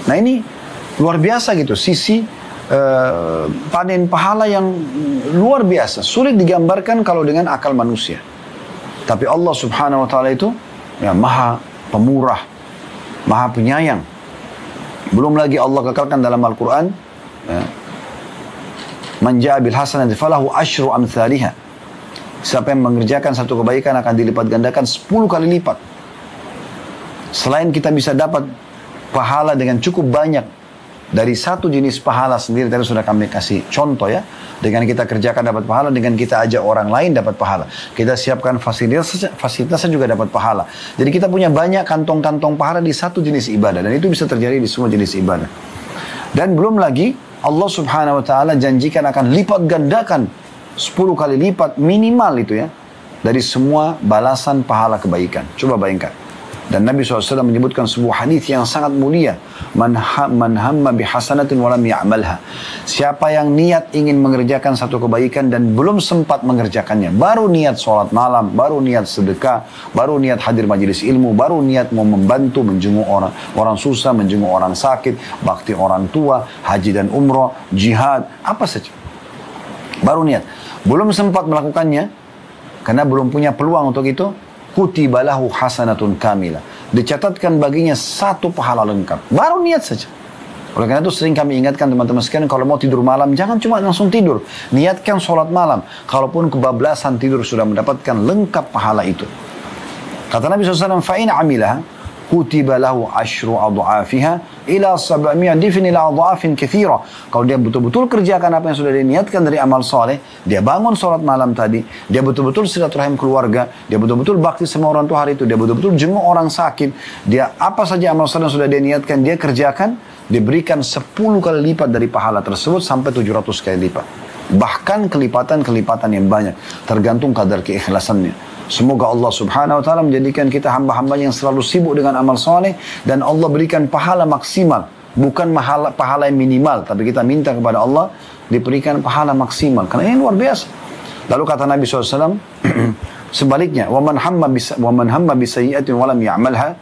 Nah ini luar biasa gitu. Sisi panen pahala yang luar biasa. Sulit digambarkan kalau dengan akal manusia. Tapi Allah Subhanahu wa Ta'ala itu ya, maha pemurah, maha penyayang. Belum lagi Allah kekalkan dalam Al-Quran ya, man ja'a bil hasanati falahu asyru amthaliha. Siapa yang mengerjakan satu kebaikan akan dilipat gandakan 10 kali lipat. Selain kita bisa dapat pahala dengan cukup banyak dari satu jenis pahala sendiri, tadi sudah kami kasih contoh ya. Dengan kita kerjakan dapat pahala, dengan kita ajak orang lain dapat pahala. Kita siapkan fasilitasnya juga dapat pahala. Jadi kita punya banyak kantong-kantong pahala di satu jenis ibadah. Dan itu bisa terjadi di semua jenis ibadah. Dan belum lagi Allah Subhanahu wa Ta'ala janjikan akan lipat gandakan 10 kali lipat minimal itu ya. Dari semua balasan pahala kebaikan. Coba bayangkan. Dan Nabi SAW menyebutkan sebuah hadis yang sangat mulia. Man hamma bihasanatin walam ya'malha. Siapa yang niat ingin mengerjakan satu kebaikan dan belum sempat mengerjakannya. Baru niat sholat malam, baru niat sedekah, baru niat hadir majelis ilmu, baru niat mau membantu, menjenguk orang susah, menjenguk orang sakit, bakti orang tua, haji dan umroh, jihad, apa saja. Baru niat. Belum sempat melakukannya, karena belum punya peluang untuk itu, kutiba lahu hasanatun kamilah. Dicatatkan baginya satu pahala lengkap. Baru niat saja. Oleh karena itu sering kami ingatkan teman-teman sekalian, kalau mau tidur malam, jangan cuma langsung tidur. Niatkan sholat malam. Kalaupun kebablasan tidur sudah mendapatkan lengkap pahala itu. Kata Nabi SAW, fa'in amilah, kutiba lahu asyru adha'afiha ila 700 difin ila adha'afin kathira. Kalau dia betul-betul kerjakan apa yang sudah diniatkan dari amal soleh, dia bangun sholat malam tadi, dia betul-betul silaturahim keluarga, dia betul-betul bakti sama orang tua hari itu, dia betul-betul jenguk orang sakit, dia apa saja amal soleh yang sudah dia niatkan, dia kerjakan, diberikan 10 kali lipat dari pahala tersebut sampai 700 kali lipat. Bahkan kelipatan-kelipatan yang banyak, tergantung kadar keikhlasannya. Semoga Allah Subhanahu wa Ta'ala menjadikan kita hamba-hamba yang selalu sibuk dengan amal soleh, dan Allah berikan pahala maksimal, bukan pahala yang minimal, tapi kita minta kepada Allah diberikan pahala maksimal, karena ini luar biasa. Lalu kata Nabi SAW, sebaliknya, waman hamma bisayyi'atin walam ya'malha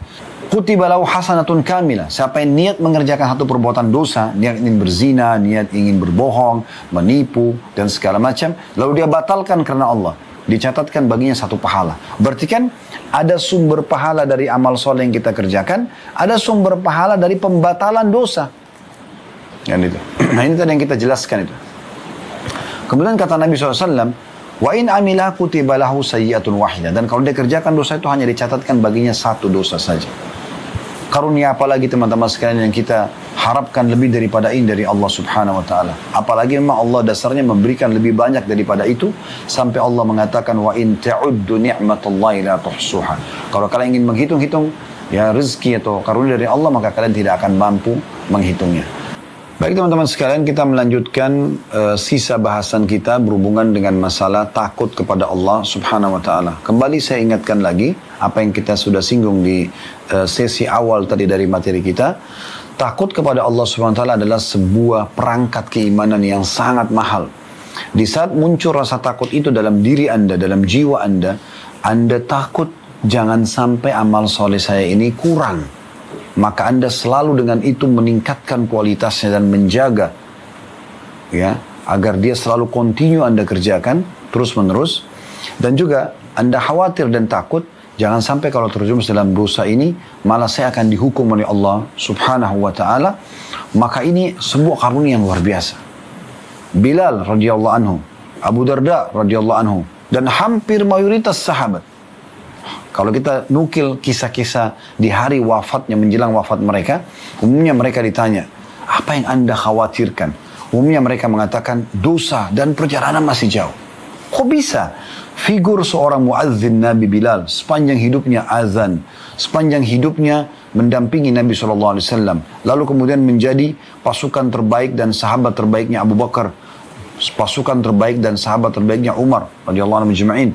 kutiba lahu hasanatun kamilah. Siapa yang niat mengerjakan satu perbuatan dosa, niat ingin berzina, niat ingin berbohong, menipu dan segala macam, lalu dia batalkan karena Allah, dicatatkan baginya satu pahala. Berarti kan ada sumber pahala dari amal soleh yang kita kerjakan, ada sumber pahala dari pembatalan dosa. Yang itu. Nah ini tadi yang kita jelaskan itu. Kemudian kata Nabi SAW, wa in amilah kutiba lahu sayyi'atun wahidah. Dan kalau dia kerjakan dosa itu hanya dicatatkan baginya satu dosa saja. Karunia apa lagi teman-teman sekalian yang kita harapkan lebih daripada ini dari Allah subhanahu wa ta'ala. Apalagi memang Allah dasarnya memberikan lebih banyak daripada itu. Sampai Allah mengatakan, wa in ta'uddu ni'matallahi la tuhsuha. Kalau kalian ingin menghitung-hitung ya rezeki atau karunia dari Allah, maka kalian tidak akan mampu menghitungnya. Baik teman-teman sekalian, kita melanjutkan sisa bahasan kita berhubungan dengan masalah takut kepada Allah subhanahu wa ta'ala. Kembali saya ingatkan lagi apa yang kita sudah singgung di sesi awal tadi dari materi kita. Takut kepada Allah subhanahu wa ta'ala adalah sebuah perangkat keimanan yang sangat mahal. Di saat muncul rasa takut itu dalam diri Anda, dalam jiwa Anda takut jangan sampai amal soleh saya ini kurang. Maka Anda selalu dengan itu meningkatkan kualitasnya dan menjaga ya agar dia selalu continue Anda kerjakan terus menerus. Dan juga Anda khawatir dan takut jangan sampai kalau terjerumus dalam dosa ini malah saya akan dihukum oleh Allah subhanahu wa ta'ala. Maka ini sebuah karunia yang luar biasa. Bilal radhiyallahu anhu, Abu Darda radhiyallahu anhu, dan hampir mayoritas sahabat. Kalau kita nukil kisah-kisah di hari wafatnya, menjelang wafat mereka, umumnya mereka ditanya, apa yang Anda khawatirkan? Umumnya mereka mengatakan, dosa dan perjalanan masih jauh. Kok bisa? Figur seorang muazzin Nabi Bilal, sepanjang hidupnya azan, sepanjang hidupnya mendampingi Nabi SAW, lalu kemudian menjadi pasukan terbaik dan sahabat terbaiknya Abu Bakar, pasukan terbaik dan sahabat terbaiknya Umar radhiyallahu anhu ajma'in.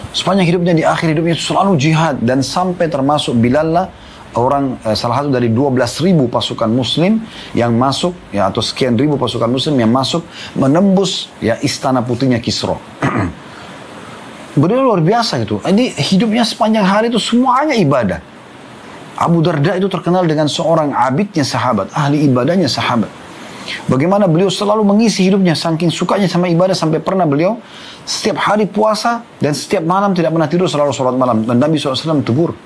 Sepanjang hidupnya, di akhir hidupnya selalu jihad, dan sampai termasuk Bilal lah orang salah satu dari 12.000 pasukan muslim yang masuk ya, atau sekian ribu pasukan muslim yang masuk menembus ya istana putihnya Kisra. Beliau luar biasa gitu. Ini hidupnya sepanjang hari itu semuanya ibadah. Abu Darda itu terkenal dengan seorang abidnya sahabat, ahli ibadahnya sahabat. Bagaimana beliau selalu mengisi hidupnya, saking sukanya sama ibadah sampai pernah beliau setiap hari puasa dan setiap malam tidak pernah tidur, selalu sholat malam. Dan Nabi SAW tegur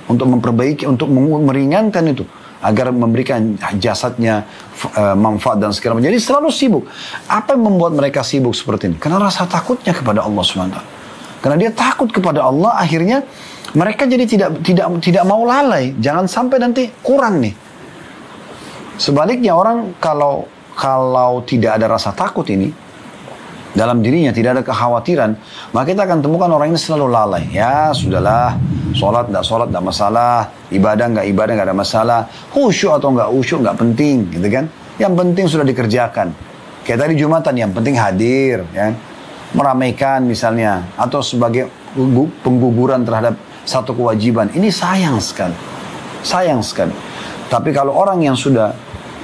untuk memperbaiki, untuk meringankan itu agar memberikan jasadnya manfaat dan segala macam. Jadi selalu sibuk. Apa yang membuat mereka sibuk seperti ini? Karena rasa takutnya kepada Allah SWT. Karena dia takut kepada Allah, akhirnya mereka jadi tidak mau lalai. Jangan sampai nanti kurang nih. Sebaliknya orang kalau tidak ada rasa takut ini dalam dirinya, tidak ada kekhawatiran, maka kita akan temukan orang ini selalu lalai. Ya sudahlah, sholat tidak masalah, ibadah nggak ada masalah, khusyuk atau nggak khusyuk nggak penting, gitu kan? Yang penting sudah dikerjakan. Kayak tadi Jumatan, yang penting hadir, ya, meramaikan misalnya, atau sebagai pengguguran terhadap satu kewajiban. Ini sayang sekali, sayang sekali. Tapi kalau orang yang sudah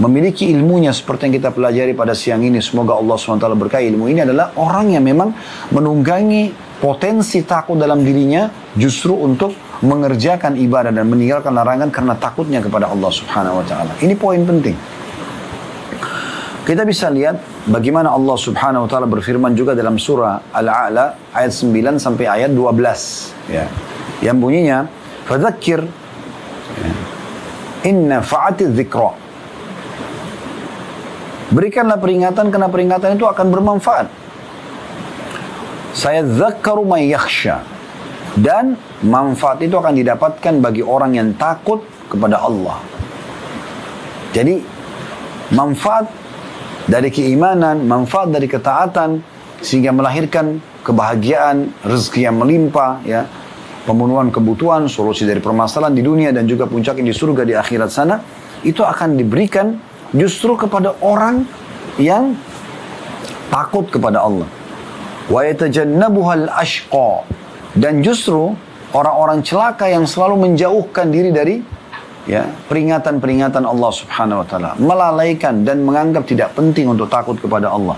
memiliki ilmunya seperti yang kita pelajari pada siang ini, semoga Allah SWT berkahi ilmu ini, adalah orang yang memang menunggangi potensi takut dalam dirinya justru untuk mengerjakan ibadah dan meninggalkan larangan karena takutnya kepada Allah Subhanahu wa ta'ala. Ini poin penting. Kita bisa lihat bagaimana Allah Subhanahu wa ta'ala berfirman juga dalam surah Al-A'la ayat 9 sampai ayat 12 ya. Yang bunyinya, fadzakir inna fa'ati dzikra. Berikanlah peringatan karena peringatan itu akan bermanfaat. Sayadzakkaru may yakhsha. Dan manfaat itu akan didapatkan bagi orang yang takut kepada Allah. Jadi manfaat dari keimanan, manfaat dari ketaatan, sehingga melahirkan kebahagiaan, rezeki yang melimpah, ya, pemenuhan kebutuhan, solusi dari permasalahan di dunia dan juga puncaknya di surga di akhirat sana, itu akan diberikan justru kepada orang yang takut kepada Allah. Wa yatajannabuhal ashqa. Dan justru orang-orang celaka yang selalu menjauhkan diri dari ya peringatan-peringatan Allah Subhanahu wa taala, melalaikan dan menganggap tidak penting untuk takut kepada Allah.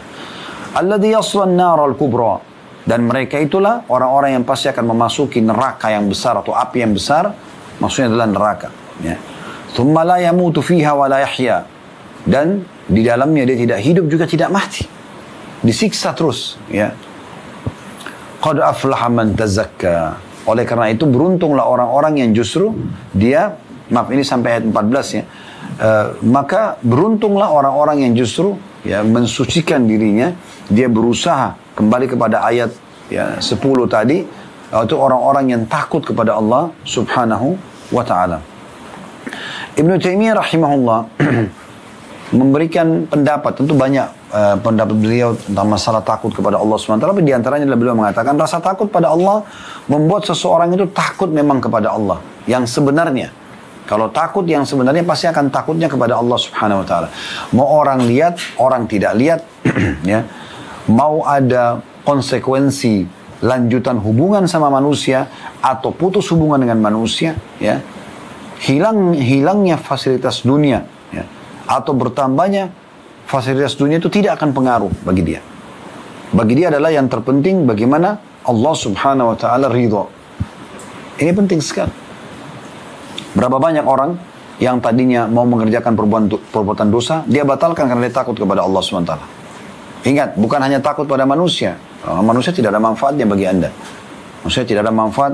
Alladzi yaslan naral kubra. Dan mereka itulah orang-orang yang pasti akan memasuki neraka yang besar atau api yang besar, maksudnya adalah neraka, ya. Tsumma la yamutu fiha wa la yahya. Dan di dalamnya dia tidak hidup juga tidak mati. Disiksa terus, ya. Qad aflaha man tazakka. Oleh karena itu beruntunglah orang-orang yang justru dia, maaf ini sampai ayat 14 ya. Maka beruntunglah orang-orang yang justru ya mensucikan dirinya, dia berusaha kembali kepada ayat ya 10 tadi, yaitu orang-orang yang takut kepada Allah Subhanahu wa taala. Ibnu Taimiyah rahimahullah memberikan pendapat, tentu banyak pendapat beliau tentang masalah takut kepada Allah SWT. Tapi diantaranya adalah beliau mengatakan rasa takut pada Allah membuat seseorang itu takut memang kepada Allah yang sebenarnya. Kalau takut yang sebenarnya pasti akan takutnya kepada Allah Subhanahu Wa Taala. Mau orang lihat, orang tidak lihat, ya. Mau ada konsekuensi lanjutan hubungan sama manusia atau putus hubungan dengan manusia, ya. Hilangnya fasilitas dunia, ya, atau bertambahnya fasilitas dunia itu tidak akan pengaruh bagi dia. Bagi dia adalah yang terpenting bagaimana Allah Subhanahu Wa Taala ridho. Ini penting sekali. Berapa banyak orang yang tadinya mau mengerjakan perbuatan dosa, dia batalkan karena dia takut kepada Allah SWT. Ingat, bukan hanya takut pada manusia. Manusia tidak ada manfaatnya bagi Anda. Manusia tidak ada manfaat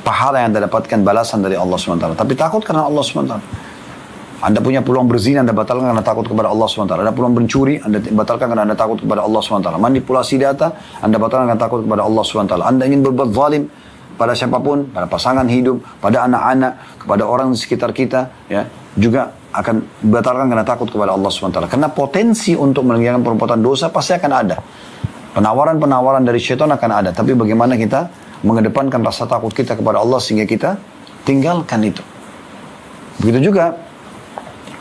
pahala yang Anda dapatkan balasan dari Allah SWT. Tapi takut karena Allah SWT. Anda punya peluang berzina, Anda batalkan karena takut kepada Allah SWT. Ada peluang mencuri, Anda batalkan karena Anda takut kepada Allah SWT. Manipulasi data, Anda batalkan karena takut kepada Allah SWT. Anda ingin berbuat zalim pada siapapun, pada pasangan hidup, pada anak-anak, kepada orang di sekitar kita, ya, juga akan batalkan karena takut kepada Allah SWT. Karena potensi untuk mengerjakan perbuatan dosa pasti akan ada. Penawaran-penawaran dari syaitan akan ada. Tapi bagaimana kita mengedepankan rasa takut kita kepada Allah sehingga kita tinggalkan itu. Begitu juga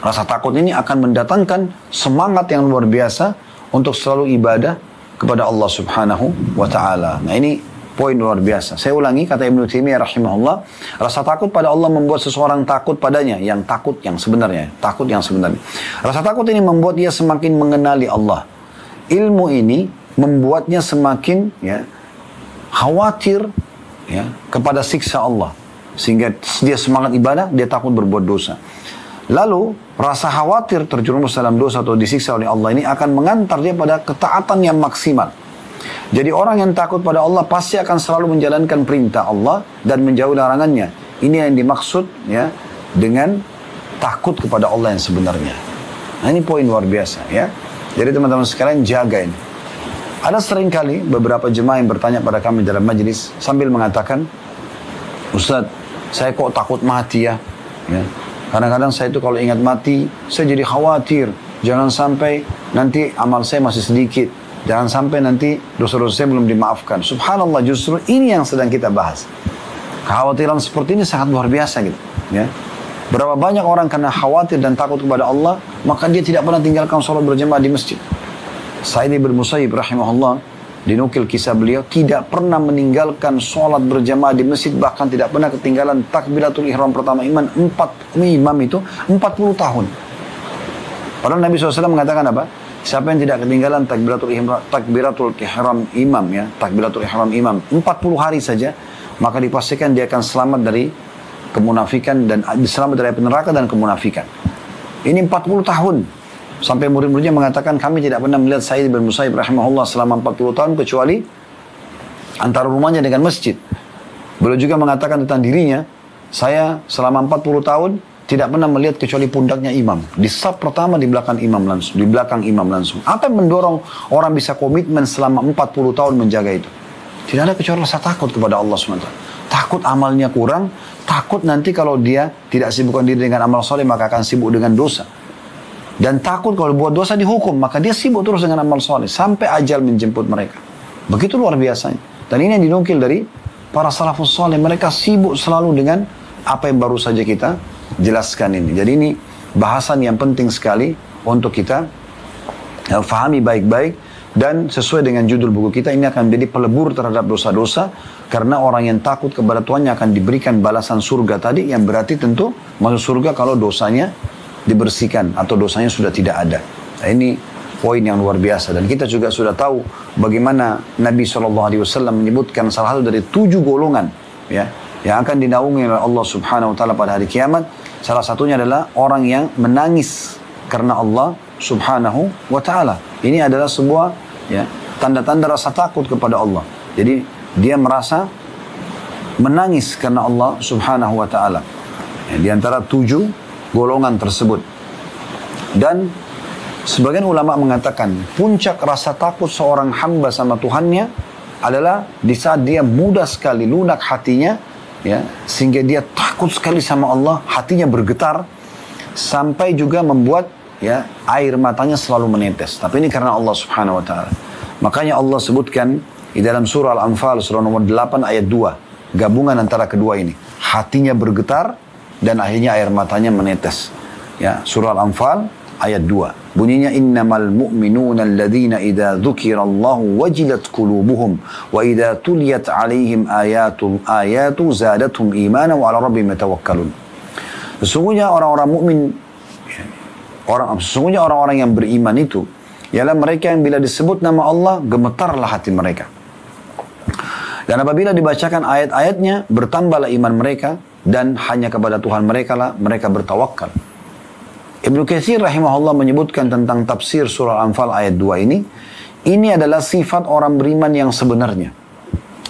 rasa takut ini akan mendatangkan semangat yang luar biasa untuk selalu ibadah kepada Allah Subhanahu wa Ta'ala. Nah, ini poin luar biasa. Saya ulangi kata Ibnu Taimiyah rahimahullah, rasa takut pada Allah membuat seseorang takut padanya, yang takut yang sebenarnya, takut yang sebenarnya. Rasa takut ini membuat dia semakin mengenali Allah. Ilmu ini membuatnya semakin, ya, khawatir, ya, kepada siksa Allah. Sehingga dia semangat ibadah, dia takut berbuat dosa. Lalu rasa khawatir terjerumus dalam dosa atau disiksa oleh Allah ini akan mengantar dia pada ketaatan yang maksimal. Jadi orang yang takut pada Allah pasti akan selalu menjalankan perintah Allah dan menjauhi larangannya. Ini yang dimaksud, ya, dengan takut kepada Allah yang sebenarnya. Nah, ini poin luar biasa, ya. Jadi teman-teman sekalian jaga ini. Ada seringkali beberapa jemaah yang bertanya pada kami dalam majelis sambil mengatakan, Ustaz, saya kok takut mati ya? Ya. Kadang-kadang saya itu kalau ingat mati, saya jadi khawatir. Jangan sampai nanti amal saya masih sedikit. Jangan sampai nanti dosa-dosa saya belum dimaafkan. Subhanallah, justru ini yang sedang kita bahas. Kekhawatiran seperti ini sangat luar biasa gitu. Ya. Berapa banyak orang karena khawatir dan takut kepada Allah, maka dia tidak pernah tinggalkan sholat berjamaah di masjid. Sa'id bin Musayyib rahimahullah, dinukil kisah beliau, tidak pernah meninggalkan sholat berjamaah di masjid, bahkan tidak pernah ketinggalan takbiratul ihram pertama imam itu 40 tahun. Padahal Nabi SAW mengatakan apa? Siapa yang tidak ketinggalan takbiratul ihram imam, ya, takbiratul ihram imam 40 hari saja, maka dipastikan dia akan selamat dari kemunafikan dan selamat dari neraka dan kemunafikan. Ini 40 tahun. Sampai murid-muridnya mengatakan kami tidak pernah melihat Sa'id bin Musayyib rahimahullah selama 40 tahun kecuali antara rumahnya dengan masjid. Beliau juga mengatakan tentang dirinya, saya selama 40 tahun tidak pernah melihat kecuali pundaknya imam. Di saf pertama di belakang imam langsung. Di belakang imam langsung. Apa yang mendorong orang bisa komitmen selama 40 tahun menjaga itu? Tidak ada kecuali rasa takut kepada Allah SWT. Takut amalnya kurang. Takut nanti kalau dia tidak sibukkan diri dengan amal soleh maka akan sibuk dengan dosa. Dan takut kalau buat dosa dihukum. Maka dia sibuk terus dengan amal soleh. Sampai ajal menjemput mereka. Begitu luar biasanya. Dan ini yang dinukil dari para salafus soleh. Mereka sibuk selalu dengan apa yang baru saja kita jelaskan ini. Jadi ini bahasan yang penting sekali untuk kita fahami baik-baik, dan sesuai dengan judul buku kita ini akan menjadi pelebur terhadap dosa-dosa, karena orang yang takut kepada Tuhannya akan diberikan balasan surga tadi, yang berarti tentu masuk surga kalau dosanya dibersihkan atau dosanya sudah tidak ada. Nah, ini poin yang luar biasa, dan kita juga sudah tahu bagaimana Nabi SAW menyebutkan salah satu dari 7 golongan, ya, yang akan dinaungi oleh Allah Subhanahu wa Ta'ala pada hari kiamat. Salah satunya adalah orang yang menangis karena Allah Subhanahu wa Ta'ala. Ini adalah sebuah, ya, tanda-tanda rasa takut kepada Allah. Jadi dia merasa menangis karena Allah Subhanahu wa Ta'ala. Ya, di antara 7 golongan tersebut. Dan sebagian ulama mengatakan puncak rasa takut seorang hamba sama Tuhannya adalah di saat dia mudah sekali lunak hatinya, ya, sehingga dia takut sekali sama Allah, hatinya bergetar, sampai juga membuat ya air matanya selalu menetes. Tapi ini karena Allah Subhanahu wa taala. Makanya Allah sebutkan di dalam surah Al-Anfal surah nomor 8 ayat 2, gabungan antara kedua ini. Hatinya bergetar dan akhirnya air matanya menetes. Ya, surah Al-Anfal ayat 2. Bunyinya innamal mu'minuna alladzina idza dzukirallahu wajilat qulubuhum wa idza tuliyat 'alaihim ayatu zadatuhum imanan wa 'ala rabbihim yatawakkalun. Sesungguhnya orang-orang mukmin, sesungguhnya orang-orang yang beriman itu ialah mereka yang bila disebut nama Allah gemetarlah hati mereka. Dan apabila dibacakan ayat-ayatnya bertambahlah iman mereka dan hanya kepada Tuhan mereka lah mereka bertawakal. Ibnu Katsir rahimahullah menyebutkan tentang tafsir surah Al-Anfal ayat 2 ini. Ini adalah sifat orang beriman yang sebenarnya.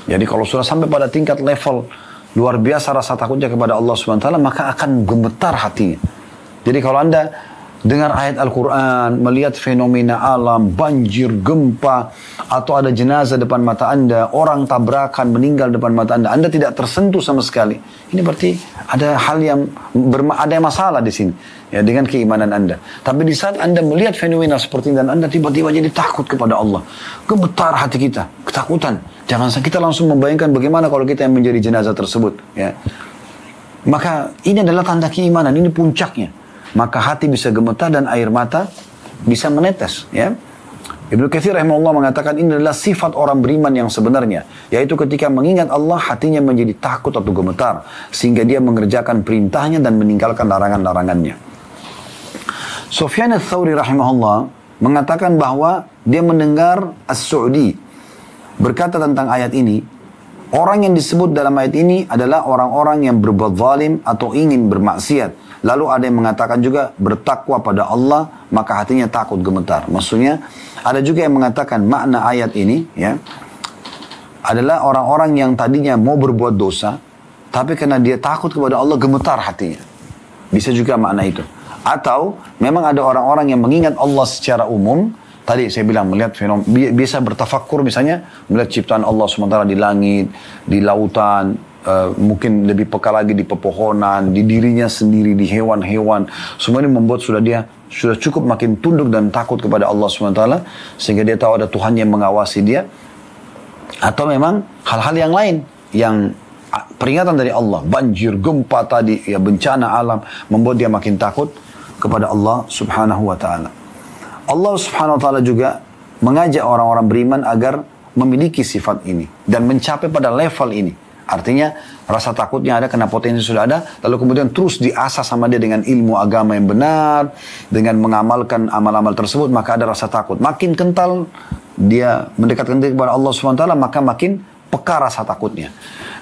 Jadi kalau sudah sampai pada tingkat level luar biasa rasa takutnya kepada Allah SWT, maka akan gemetar hatinya. Jadi kalau Anda dengar ayat Al-Quran, melihat fenomena alam, banjir, gempa, atau ada jenazah depan mata Anda, orang tabrakan, meninggal depan mata Anda, Anda tidak tersentuh sama sekali. Ini berarti ada hal yang ada masalah di sini ya dengan keimanan Anda. Tapi di saat Anda melihat fenomena seperti ini dan Anda tiba-tiba jadi takut kepada Allah, gemetar hati kita, ketakutan. Jangan kita langsung membayangkan bagaimana kalau kita yang menjadi jenazah tersebut. Ya. Maka ini adalah tanda keimanan, ini puncaknya. Maka hati bisa gemetar dan air mata bisa menetes. Ya. Ibnu Katsir rahimahullah mengatakan ini adalah sifat orang beriman yang sebenarnya, yaitu ketika mengingat Allah hatinya menjadi takut atau gemetar sehingga dia mengerjakan perintahnya dan meninggalkan larangan-larangannya. Sufyan ats-Tsauri rahimahullah mengatakan bahwa dia mendengar As-Su'di berkata tentang ayat ini, orang yang disebut dalam ayat ini adalah orang-orang yang berbuat zalim atau ingin bermaksiat. Lalu ada yang mengatakan juga bertakwa pada Allah, maka hatinya takut gemetar. Maksudnya, ada juga yang mengatakan makna ayat ini, ya, adalah orang-orang yang tadinya mau berbuat dosa, tapi karena dia takut kepada Allah, gemetar hatinya. Bisa juga makna itu. Atau, memang ada orang-orang yang mengingat Allah secara umum, tadi saya bilang melihat fenomena, biasa bertafakkur misalnya, melihat ciptaan Allah sementara di langit, di lautan, mungkin lebih peka lagi di pepohonan, di dirinya sendiri, di hewan-hewan. Semua ini membuat dia sudah cukup makin tunduk dan takut kepada Allah SWT, sehingga dia tahu ada Tuhan yang mengawasi dia. Atau memang hal-hal yang lain, yang peringatan dari Allah, banjir, gempa tadi, ya bencana alam, membuat dia makin takut kepada Allah Subhanahu wa Ta'ala. Allah Subhanahu wa Ta'ala juga mengajak orang-orang beriman agar memiliki sifat ini dan mencapai pada level ini. Artinya rasa takutnya ada karena potensi sudah ada, lalu kemudian terus diasah sama dia dengan ilmu agama yang benar, dengan mengamalkan amal-amal tersebut, maka ada rasa takut. Makin kental dia mendekatkan diri kepada Allah SWT, maka makin peka rasa takutnya.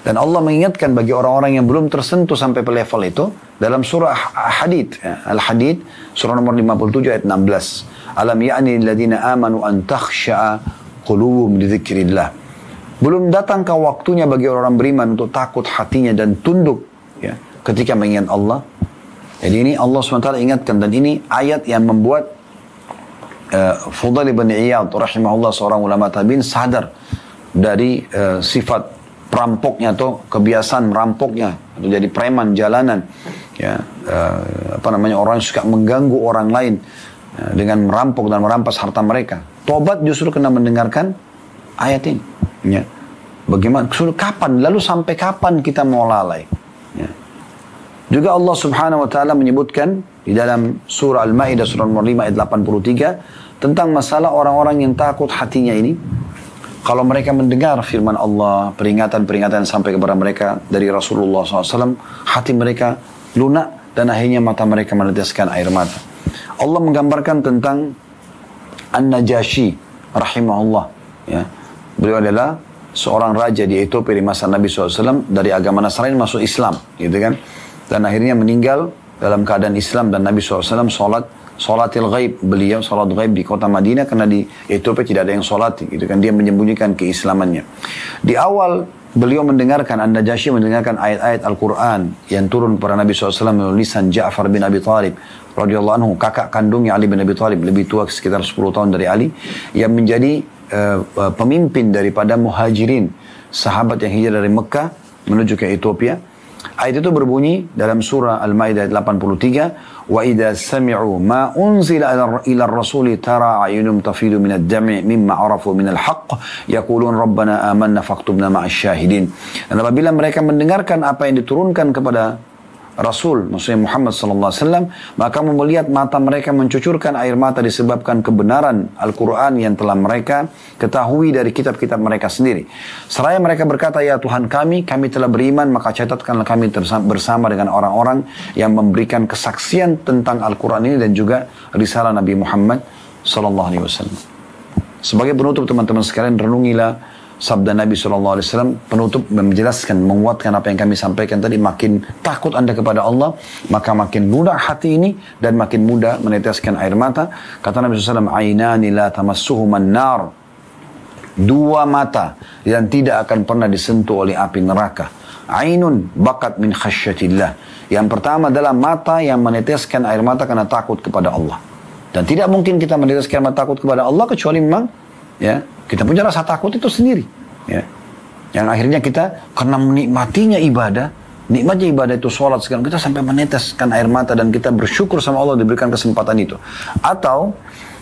Dan Allah mengingatkan bagi orang-orang yang belum tersentuh sampai ke level itu dalam surah Hadid, Al-Hadid, surah nomor 57 ayat 16. Alam ya'ni alladhina amanu an takhsha'a qulubuhum li dzikrillah. Belum datangkah waktunya bagi orang beriman untuk takut hatinya dan tunduk ya, ketika mengingat Allah. Jadi ini Allah SWT ingatkan, dan ini ayat yang membuat Fudail bin Iyad rahimahullah, seorang ulama tabi'in, sadar dari sifat perampoknya atau kebiasaan merampoknya, atau jadi preman jalanan ya, orang yang suka mengganggu orang lain dengan merampok dan merampas harta mereka. Tobat justru kena mendengarkan ayat ini. Ya. Bagaimana? Kapan? Lalu sampai kapan kita mau lalai? Ya. Juga Allah Subhanahu Wa Taala menyebutkan di dalam surah Al-Maidah surah nomor 5 ayat 83 tentang masalah orang-orang yang takut hatinya ini. Kalau mereka mendengar firman Allah, peringatan-peringatan sampai kepada mereka dari Rasulullah SAW, hati mereka lunak dan akhirnya mata mereka meneteskan air mata. Allah menggambarkan tentang An-Najashi rahimahullah. Ya. Beliau adalah seorang raja di Ethiopia di masa Nabi SAW, dari agama Nasrani masuk Islam, gitu kan? Dan akhirnya meninggal dalam keadaan Islam, dan Nabi SAW salatil ghaib, beliau salat ghaib di kota Madinah karena di Ethiopia tidak ada yang salat, gitu kan? Dia menyembunyikan keislamannya. Di awal beliau mendengarkan, An-Najashi mendengarkan ayat-ayat Al-Quran yang turun kepada Nabi SAW melalui lisan Ja'far bin Abi Thalib radhiyallahu anhu, kakak kandungnya Ali bin Abi Thalib, lebih tua sekitar 10 tahun dari Ali, yang menjadi pemimpin daripada muhajirin, sahabat yang hijrah dari Mekah menuju ke Ethiopia. Ayat itu berbunyi dalam surah Al-Maidah ayat 83, wa idza sami'u ma unzila ila ar-rasuli tara a'yunum tafidu minad dam'i mimma arafu minal haqq yaqulun rabbana amanna faktubna ma'asy syahidin. Dan apabila mereka mendengarkan apa yang diturunkan kepada Rasul, maksudnya Muhammad SAW, maka melihat mata mereka mencucurkan air mata disebabkan kebenaran Al-Quran yang telah mereka ketahui dari kitab-kitab mereka sendiri. Seraya mereka berkata, ya Tuhan kami telah beriman, maka catatkanlah kami bersama dengan orang-orang yang memberikan kesaksian tentang Al-Quran ini dan juga risalah Nabi Muhammad SAW. Sebagai penutup teman-teman sekalian, renungilah sabda Nabi SAW, penutup menjelaskan, menguatkan apa yang kami sampaikan tadi. Makin takut Anda kepada Allah, maka makin lunak hati ini dan makin mudah meneteskan air mata. Kata Nabi SAW, ainani la tamassuhuman nar, dua mata yang tidak akan pernah disentuh oleh api neraka. Ainun bakat min khasyatillah, yang pertama adalah mata yang meneteskan air mata karena takut kepada Allah. Dan tidak mungkin kita meneteskan mata takut kepada Allah kecuali memang kita punya rasa takut itu sendiri, yang akhirnya kita karena menikmatinya ibadah, nikmatnya ibadah itu sholat sekarang, kita sampai meneteskan air mata dan kita bersyukur sama Allah diberikan kesempatan itu. Atau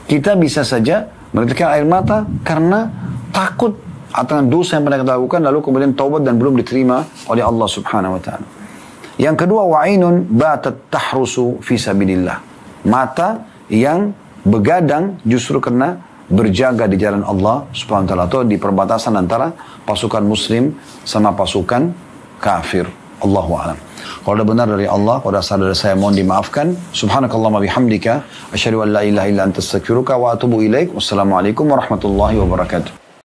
kita bisa saja meneteskan air mata karena takut atas dosa yang pernah kita lakukan lalu kemudian taubat dan belum diterima oleh Allah Subhanahu wa taala. Yang kedua, wa'inun batat tahrusu fi sabilillah, mata yang begadang justru karena berjaga di jalan Allah Subhanahu wa taala, atau di perbatasan antara pasukan muslim sama pasukan kafir. Allahu a'lam. Kalau ada benar dari Allah, kalau ada salah dari saya mohon dimaafkan. Subhanakallahumma bihamdika asyhadu an la ilaha illa anta astaghfiruka wa atubu ilaik. Wassalamualaikum warahmatullahi wabarakatuh.